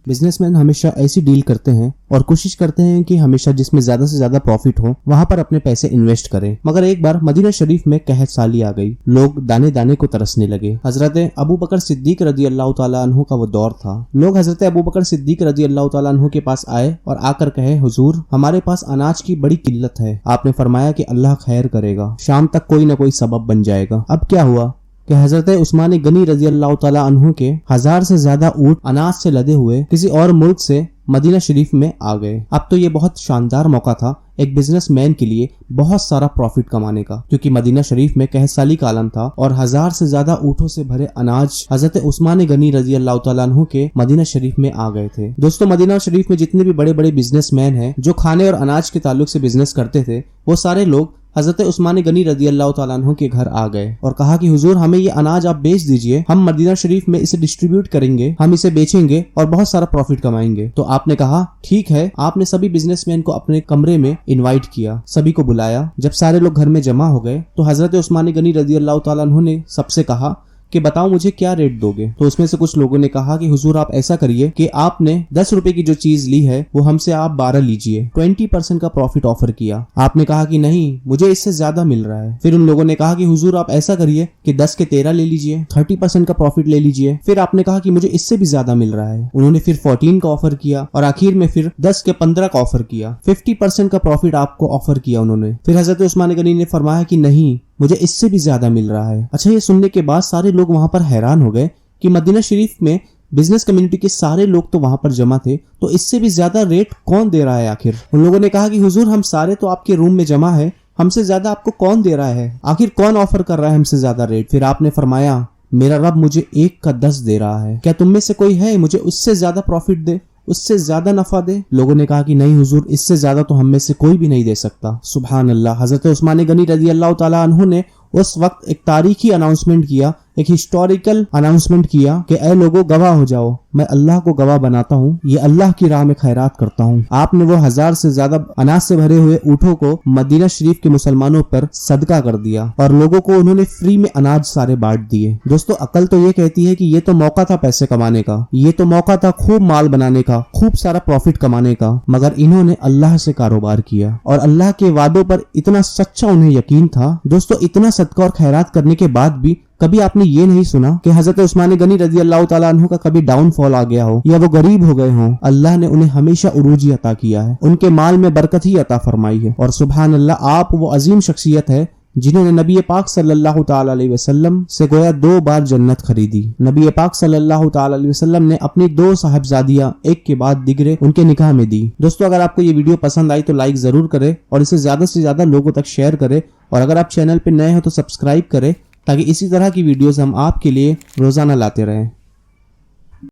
Businessman हमेशा ऐसी deal करते हैं और कोशिश करते हैं कि हमेशा जिसमें ज्यादा से ज्यादा प्रॉफिट हो वहां पर अपने पैसे इन्वेस्ट करें। मगर एक बार मदीना शरीफ में कहत साली आ गई, लोग दाने दाने को तरसने लगे। हजरत अबू बकर सिद्दीक रजी अल्लाह ताला अन्हु का वो दौर था। लोग हजरत अबू बकर सिद्दीक रजी अल्लाह ताला अन्हु के पास आए और आकर कहे, हुजूर हमारे पास अनाज की बड़ी किल्लत है। आपने फरमाया कि अल्लाह खैर करेगा, शाम तक कोई न कोई सबब बन जाएगा। अब क्या हुआ कि हजरत उस्मान गनी रजी अल्लाह ताला अन्हु के 1000 से ज्यादा ऊंट अनाज से लदे हुए किसी और मुल्क से मदीना शरीफ में आ गए। अब तो ये बहुत शानदार मौका था एक बिजनेसमैन के लिए बहुत सारा प्रॉफिट कमाने का, क्योंकि मदीना शरीफ में कहत साली का आलम था और 1000 से ज्यादा ऊँटों से भरे अनाज हजरत उस्मान गनी रजी अल्लाह ताला अन्हु के मदीना शरीफ में आ गए थे। दोस्तों, मदीना शरीफ में जितने भी बड़े बड़े बिजनेसमैन हैं जो खाने और अनाज के ताल्लुक से बिजनेस करते थे, वो सारे लोग हजरत उस्मान गनी रजी अल्लाह ताला अन्हु के घर आ गए और कहा कि हुजूर हमें ये अनाज आप बेच दीजिए, हम मदीना शरीफ में इसे डिस्ट्रीब्यूट करेंगे, हम इसे बेचेंगे और बहुत सारा प्रॉफिट कमाएंगे। तो आपने कहा ठीक है। आपने सभी बिजनेसमैन को अपने कमरे में इनवाइट किया, सभी को बुलाया। जब सारे लोग घर में जमा हो गए तो हजरत उस्मान गनी रजी अल्लाह ताला अन्हु ने सबसे कहा कि बताओ मुझे क्या रेट दोगे। तो उसमें से कुछ लोगों ने कहा कि हुजूर आप ऐसा करिए कि आपने 10 रुपए की जो चीज ली है वो हमसे आप 12 लीजिए। 20% का प्रॉफिट ऑफर किया। आपने कहा कि नहीं, मुझे इससे ज्यादा मिल रहा है। फिर उन लोगों ने कहा कि हुजूर आप ऐसा करिए कि 10 के 13 ले लीजिए, 30% का प्रॉफिट ले लीजिए। फिर आपने कहा कि मुझे इससे भी ज्यादा मिल रहा है। उन्होंने फिर 14 का ऑफर किया और आखिर में फिर 10 के 15 का ऑफर किया। 50% का प्रॉफिट आपको ऑफर किया उन्होंने। फिर हजरत उस्मान गनी ने फरमाया कि नहीं, मुझे इससे भी ज्यादा मिल रहा है। अच्छा, ये सुनने के बाद सारे लोग वहां पर हैरान हो गए कि मदीना शरीफ में बिजनेस कम्युनिटी के सारे लोग तो वहां पर जमा थे, तो इससे भी ज्यादा रेट कौन दे रहा है आखिर। उन लोगों ने कहा कि हुजूर हम सारे तो आपके रूम में जमा है, हमसे ज्यादा आपको कौन दे रहा है, आखिर कौन ऑफर कर रहा है हमसे ज्यादा रेट। फिर आपने फरमाया मेरा रब मुझे 1 का 10 दे रहा है, क्या तुम में से कोई है मुझे उससे ज्यादा प्रॉफिट दे, उससे ज्यादा नफा दे। लोगों ने कहा कि नहीं हुजूर, इससे ज्यादा तो हम में से कोई भी नहीं दे सकता। सुभान अल्लाह। हजरत उस्मान गनी रजी अल्लाह ताला अन्हु ने उस वक्त एक तारीखी अनाउंसमेंट किया, एक हिस्टोरिकल अनाउंसमेंट किया कि ऐ लोगों गवाह हो जाओ, मैं अल्लाह को गवाह बनाता हूँ, ये अल्लाह की राह में खैरात करता हूँ। आपने वो 1000 से ज्यादा अनाज से भरे हुए ऊँटों को मदीना शरीफ के मुसलमानों पर सदका कर दिया और लोगों को उन्होंने फ्री में अनाज सारे बांट दिए। दोस्तों, अकल तो ये कहती है कि ये तो मौका था पैसे कमाने का, ये तो मौका था खूब माल बनाने का, खूब सारा प्रॉफिट कमाने का, मगर इन्होंने अल्लाह से कारोबार किया और अल्लाह के वादों पर इतना सच्चा उन्हें यकीन था। दोस्तों, इतना सदका और खैरात करने के बाद भी कभी आपने ये नहीं सुना कि हजरत उस्मान गनी रजी अल्लाह ताला अन्हु का कभी डाउनफॉल आ गया हो या वो गरीब हो गए हों। अल्लाह ने उन्हें हमेशा उरूजी अता किया है, उनके माल में बरकत ही अता फरमाई है। और सुभान अल्लाह, आप वो अजीम शख्सियत है जिन्होंने नबी पाक सल्लल्लाहु ताला अलैहि वसल्लम से गोया 2 बार जन्नत खरीदी। नबी पाक सल्लल्लाहु ताला अलैहि वसल्लम ने अपनी 2 साहबजादियां एक के बाद दिगरे उनके निकाह में दी। दोस्तों, अगर आपको ये वीडियो पसंद आई तो लाइक जरूर करें और इसे ज्यादा से ज्यादा लोगों तक शेयर करें। और अगर आप चैनल पे नए हो तो सब्सक्राइब करें ताकि इसी तरह की वीडियोस हम आपके लिए रोजाना लाते रहें।